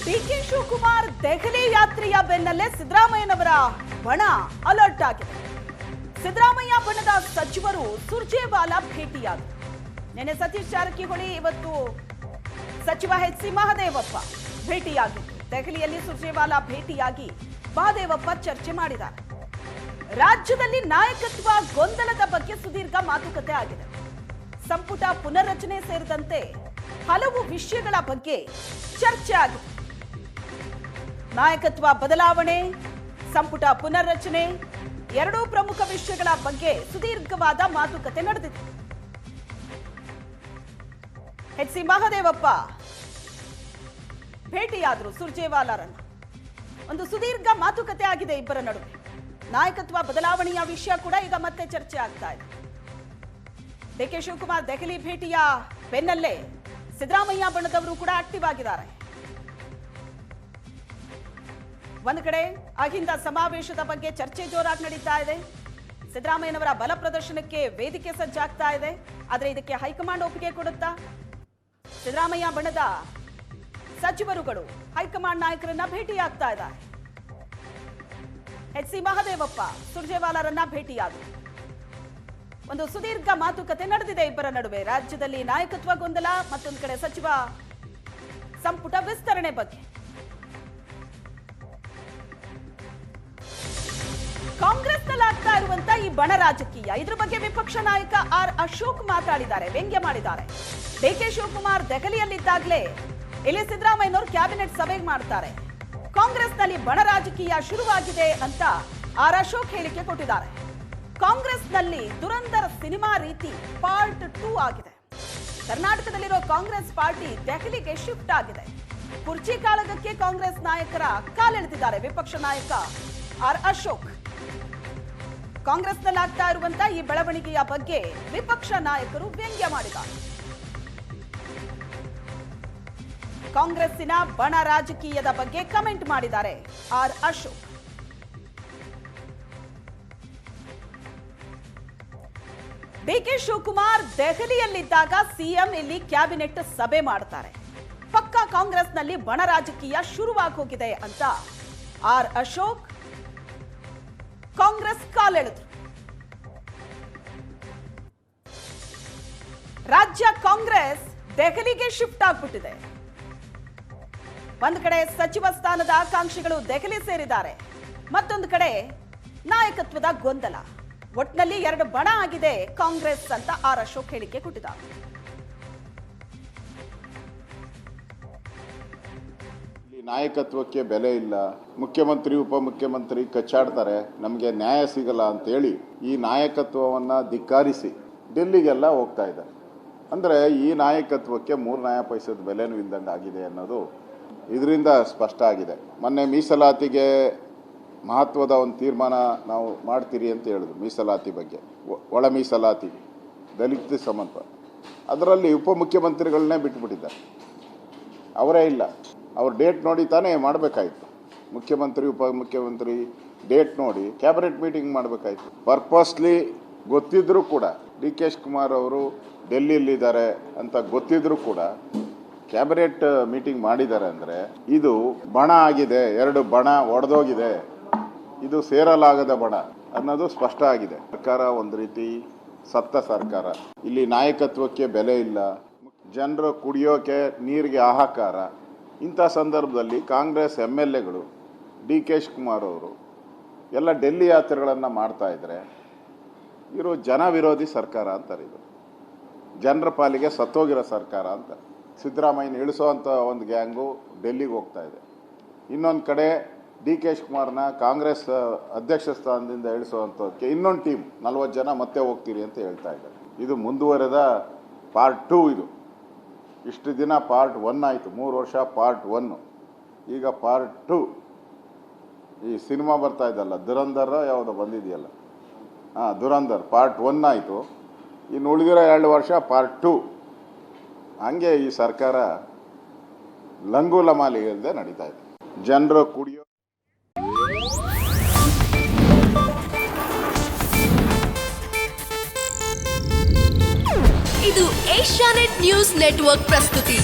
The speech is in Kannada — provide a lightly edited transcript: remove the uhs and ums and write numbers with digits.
ಡಿಕೆ ಶಿವಕುಮಾರ್ ದೆಹಲಿ ಯಾತ್ರೆಯ ಬೆನ್ನಲ್ಲೇ ಸಿದ್ದರಾಮಯ್ಯನವರ ಬಣ ಅಲರ್ಟ್ ಆಗಿದೆ. ಸಿದ್ದರಾಮಯ್ಯ ಬಣದ ಸಚಿವರು ಸುರ್ಜೇವಾಲಾ ಭೇಟಿಯಾದರು. ನಿನ್ನೆ ಸತೀಶ್ ಜಾರಕಿಹೊಳಿ, ಇವತ್ತು ಸಚಿವ ಎಚ್.ಸಿ. ಮಹದೇವಪ್ಪ ಭೇಟಿಯಾಗಿದ್ದು, ದೆಹಲಿಯಲ್ಲಿ ಸುರ್ಜೇವಾಲಾ ಭೇಟಿಯಾಗಿ ಮಹದೇವಪ್ಪ ಚರ್ಚೆ ಮಾಡಿದ್ದಾರೆ. ರಾಜ್ಯದಲ್ಲಿ ನಾಯಕತ್ವ ಗೊಂದಲದ ಬಗ್ಗೆ ಸುದೀರ್ಘ ಮಾತುಕತೆ ಆಗಿದೆ. ಸಂಪುಟ ಪುನರ್ರಚನೆ ಸೇರಿದಂತೆ ಹಲವು ವಿಷಯಗಳ ಬಗ್ಗೆ ಚರ್ಚೆ ಆಗಿದೆ. ನಾಯಕತ್ವ ಬದಲಾವಣೆ, ಸಂಪುಟ ಪುನರ್ರಚನೆ ಎರಡೂ ಪ್ರಮುಖ ವಿಷಯಗಳ ಬಗ್ಗೆ ಸುದೀರ್ಘವಾದ ಮಾತುಕತೆ ನಡೆದಿದೆ. ಎಚ್.ಸಿ. ಮಹದೇವಪ್ಪ ಭೇಟಿಯಾದರು ಸುರ್ಜೇವಾಲಾರನ್ನ. ಒಂದು ಸುದೀರ್ಘ ಮಾತುಕತೆ ಆಗಿದೆ ಇಬ್ಬರ ನಡುವೆ. ನಾಯಕತ್ವ ಬದಲಾವಣೆಯ ವಿಷಯ ಕೂಡ ಈಗ ಮತ್ತೆ ಚರ್ಚೆ ಆಗ್ತಾ ಇದೆ. ಡಿಕೆ ಶಿವಕುಮಾರ್ ದೆಹಲಿ ಭೇಟಿಯ ಬೆನ್ನಲ್ಲೇ ಸಿದ್ದರಾಮಯ್ಯ ಬಣದವರು ಕೂಡ ಆಕ್ಟಿವ್ ಆಗಿದ್ದಾರೆ. ಒಂದು ಕಡೆ ಅಹಿಂದ ಸಮಾವೇಶದ ಬಗ್ಗೆ ಚರ್ಚೆ ಜೋರಾಗಿ ನಡೀತಾ ಇದೆ. ಸಿದ್ದರಾಮಯ್ಯನವರ ಬಲ ಪ್ರದರ್ಶನಕ್ಕೆ ವೇದಿಕೆ ಸಜ್ಜಾಗ್ತಾ ಇದೆ. ಆದರೆ ಇದಕ್ಕೆ ಹೈಕಮಾಂಡ್ ಒಪ್ಪಿಗೆ ಕೊಡುತ್ತಾ? ಸಿದ್ದರಾಮಯ್ಯ ಬಣದ ಸಚಿವರುಗಳು ಹೈಕಮಾಂಡ್ ನಾಯಕರನ್ನ ಭೇಟಿಯಾಗ್ತಾ ಇದ್ದಾರೆ. ಎಚ್.ಸಿ. ಮಹದೇವಪ್ಪ ಸುರ್ಜೇವಾಲಾರನ್ನ ಭೇಟಿಯಾದರು. ಒಂದು ಸುದೀರ್ಘ ಮಾತುಕತೆ ನಡೆದಿದೆ ಇಬ್ಬರ ನಡುವೆ. ರಾಜ್ಯದಲ್ಲಿ ನಾಯಕತ್ವ ಗೊಂದಲ, ಮತ್ತೊಂದು ಕಡೆ ಸಚಿವ ಸಂಪುಟ ವಿಸ್ತರಣೆ ಬಗ್ಗೆ. ಕಾಂಗ್ರೆಸ್ನಲ್ಲಾಗ್ತಾ ಇರುವಂತ ಈ ಬಣ ರಾಜಕೀಯ, ಇದ್ರ ಬಗ್ಗೆ ವಿಪಕ್ಷ ನಾಯಕ ಆರ್ ಅಶೋಕ್ ಮಾತಾಡಿದ್ದಾರೆ, ವ್ಯಂಗ್ಯ ಮಾಡಿದ್ದಾರೆ. ಡಿಕೆ ಶಿವಕುಮಾರ್ ದೆಹಲಿಯಲ್ಲಿದ್ದಾಗಲೇ ಇಲ್ಲಿ ಸಿದ್ದರಾಮಯ್ಯನವರು ಕ್ಯಾಬಿನೆಟ್ ಸಭೆ ಮಾಡ್ತಾರೆ. ಕಾಂಗ್ರೆಸ್ನಲ್ಲಿ ಬಣ ರಾಜಕೀಯ ಶುರುವಾಗಿದೆ ಅಂತ ಆರ್ ಅಶೋಕ್ ಹೇಳಿಕೆ ಕೊಟ್ಟಿದ್ದಾರೆ. ಕಾಂಗ್ರೆಸ್ನಲ್ಲಿ ದುರಂಧರ ಸಿನಿಮಾ ರೀತಿ ಪಾರ್ಟ್ 2 ಆಗಿದೆ. ಕರ್ನಾಟಕದಲ್ಲಿರೋ ಕಾಂಗ್ರೆಸ್ ಪಾರ್ಟಿ ದೆಹಲಿಗೆ ಶಿಫ್ಟ್ ಆಗಿದೆ. ಕುರ್ಚಿ ಕಾಳಗಕ್ಕೆ ಕಾಂಗ್ರೆಸ್ ನಾಯಕರ ಕಾಲೆಳೆದಿದ್ದಾರೆ ವಿಪಕ್ಷ ನಾಯಕ ಆರ್ ಅಶೋಕ್. ಕಾಂಗ್ರೆಸ್ನಲ್ಲಾಗ್ತಾ ಇರುವಂತ ಈ ಬೆಳವಣಿಗೆಯ ಬಗ್ಗೆ ವಿಪಕ್ಷ ನಾಯಕರು ವ್ಯಂಗ್ಯ ಮಾಡಿದ್ದಾರೆ. ಕಾಂಗ್ರೆಸ್ಸಿನ ಬಣ ರಾಜಕೀಯದ ಬಗ್ಗೆ ಕಮೆಂಟ್ ಮಾಡಿದ್ದಾರೆ ಆರ್ ಅಶೋಕ್. ಡಿಕೆ ಶಿವಕುಮಾರ್ ದೆಹಲಿಯಲ್ಲಿದ್ದಾಗ ಸಿಎಂ ಇಲ್ಲಿ ಕ್ಯಾಬಿನೆಟ್ ಸಭೆ ಮಾಡ್ತಾರೆ. ಪಕ್ಕಾ ಕಾಂಗ್ರೆಸ್ನಲ್ಲಿ ಬಣ ರಾಜಕೀಯ ಶುರುವಾಗಿ ಹೋಗಿದೆ ಅಂತ ಆರ್ ಅಶೋಕ್ ಕಾಂಗ್ರೆಸ್ ಕಾಲೆಳೆದ್ರು. ರಾಜ್ಯ ಕಾಂಗ್ರೆಸ್ ದೆಹಲಿಗೆ ಶಿಫ್ಟ್ ಆಗ್ಬಿಟ್ಟಿದೆ. ಒಂದು ಕಡೆ ಸಚಿವ ಸ್ಥಾನದ ಆಕಾಂಕ್ಷಿಗಳು ದೆಹಲಿ ಸೇರಿದ್ದಾರೆ, ಮತ್ತೊಂದು ಕಡೆ ನಾಯಕತ್ವದ ಗೊಂದಲ. ಒಟ್ಟಿನಲ್ಲಿ ಎರಡು ಬಣ ಆಗಿದೆ ಕಾಂಗ್ರೆಸ್ ಅಂತ ಆರ್ ಅಶೋಕ್ ಹೇಳಿಕೆ ಕೊಟ್ಟಿದ್ದಾರೆ. ನಾಯಕತ್ವಕ್ಕೆ ಬೆಲೆ ಇಲ್ಲ, ಮುಖ್ಯಮಂತ್ರಿ ಉಪಮುಖ್ಯಮಂತ್ರಿ ಕಚ್ಚಾಡ್ತಾರೆ, ನಮಗೆ ನ್ಯಾಯ ಸಿಗಲ್ಲ ಅಂತೇಳಿ ಈ ನಾಯಕತ್ವವನ್ನು ಧಿಕ್ಕಾರಿಸಿ ಡೆಲ್ಲಿಗೆಲ್ಲ ಹೋಗ್ತಾ ಇದ್ದಾರೆ. ಅಂದರೆ ಈ ನಾಯಕತ್ವಕ್ಕೆ 3 ನಯ ಪೈಸದ ಬೆಲೆನೂ ಇಲ್ದಂಗೆ ಆಗಿದೆ ಅನ್ನೋದು ಇದರಿಂದ ಸ್ಪಷ್ಟ ಆಗಿದೆ. ಮೊನ್ನೆ ಮೀಸಲಾತಿಗೆ ಮಹತ್ವದ ಒಂದು ತೀರ್ಮಾನ ನಾವು ಮಾಡ್ತೀರಿ ಅಂತ ಹೇಳಿದ್ರು. ಮೀಸಲಾತಿ ಬಗ್ಗೆ, ಒಳ ಮೀಸಲಾತಿ, ದಲಿತ ಸಂಬಂಧ, ಅದರಲ್ಲಿ ಉಪಮುಖ್ಯಮಂತ್ರಿಗಳನ್ನೇ ಬಿಟ್ಟುಬಿಟ್ಟಿದ್ದಾರೆ. ಅವರೇ ಇಲ್ಲ. ಅವ್ರ ಡೇಟ್ ನೋಡಿ ತಾನೇ ಮಾಡಬೇಕಾಯ್ತು. ಮುಖ್ಯಮಂತ್ರಿ ಉಪಮುಖ್ಯಮಂತ್ರಿ ಡೇಟ್ ನೋಡಿ ಕ್ಯಾಬಿನೆಟ್ ಮೀಟಿಂಗ್ ಮಾಡಬೇಕಾಯ್ತು. ಪರ್ಪಸ್ಲಿ ಗೊತ್ತಿದ್ರೂ ಕೂಡ ಡಿ.ಕೆ. ಶಿವಕುಮಾರ್ ಅವರು ಡೆಲ್ಲಿಯಲ್ಲಿದ್ದಾರೆ ಅಂತ ಗೊತ್ತಿದ್ರೂ ಕೂಡ ಕ್ಯಾಬಿನೆಟ್ ಮೀಟಿಂಗ್ ಮಾಡಿದ್ದಾರೆ. ಅಂದರೆ ಇದು ಬಣ ಆಗಿದೆ, ಎರಡು ಬಣ ಒಡೆದೋಗಿದೆ, ಇದು ಸೇರಲಾಗದ ಬಣ ಅನ್ನೋದು ಸ್ಪಷ್ಟ ಆಗಿದೆ. ಸರ್ಕಾರ ಒಂದು ರೀತಿ ಸತ್ತ ಸರ್ಕಾರ. ಇಲ್ಲಿ ನಾಯಕತ್ವಕ್ಕೆ ಬೆಲೆ ಇಲ್ಲ, ಜನರು ಕುಡಿಯೋಕೆ ನೀರಿಗೆ ಹಾಹಾಕಾರ. ಇಂಥ ಸಂದರ್ಭದಲ್ಲಿ ಕಾಂಗ್ರೆಸ್ MLAಗಳು ಡಿ.ಕೆ. ಶಿವಕುಮಾರ್ ಅವರು ಎಲ್ಲ ಡೆಲ್ಲಿ ಯಾತ್ರೆಗಳನ್ನು ಮಾಡ್ತಾ ಇದ್ರೆ ಇವರು ಜನ ವಿರೋಧಿ ಸರ್ಕಾರ ಅಂತಾರೆ. ಇದು ಜನರ ಪಾಲಿಗೆ ಸತ್ತೋಗಿರೋ ಸರ್ಕಾರ ಅಂತ. ಸಿದ್ದರಾಮಯ್ಯನ ಇಳಿಸೋವಂಥ ಒಂದು ಗ್ಯಾಂಗು ಡೆಲ್ಲಿಗೆ ಹೋಗ್ತಾ ಇದೆ. ಇನ್ನೊಂದು ಕಡೆ ಡಿ.ಕೆ. ಶಿವಕುಮಾರ್ನ ಕಾಂಗ್ರೆಸ್ ಅಧ್ಯಕ್ಷ ಸ್ಥಾನದಿಂದ ಇಳಿಸುವಂಥದ್ದಕ್ಕೆ ಇನ್ನೊಂದು ಟೀಮ್ 40 ಜನ ಮತ್ತೆ ಹೋಗ್ತೀರಿ ಅಂತ ಹೇಳ್ತಾ ಇದ್ದಾರೆ. ಇದು ಮುಂದುವರೆದ ಪಾರ್ಟ್ 2. ಇದು ಇಷ್ಟು ದಿನ ಪಾರ್ಟ್ 1 ಆಯಿತು, 3 ವರ್ಷ ಪಾರ್ಟ್ 1, ಈಗ ಪಾರ್ಟ್ 2. ಈ ಸಿನಿಮಾ ಬರ್ತಾ ಇದ್ದಲ್ಲ, ದುರಂಧರ ಯಾವುದೋ ಬಂದಿದೆಯಲ್ಲ, ದುರಂಧರ್ ಪಾರ್ಟ್ 1 ಆಯಿತು. ಇನ್ನು ಉಳಿದಿರೋ 2 ವರ್ಷ ಪಾರ್ಟ್ 2. ಹಂಗೆ ಈ ಸರ್ಕಾರ ಲಂಗೂಲಮಾಲಿ ಇಲ್ಲದೆ ನಡೀತಾ ಇದೆ. ಜನರು ಕುಡಿಯೋ ಇದು ಏಷ್ಯಾನೆಟ್ ನ್ಯೂಸ್ ನೆಟ್ವರ್ಕ್ ಪ್ರಸ್ತುತಿ.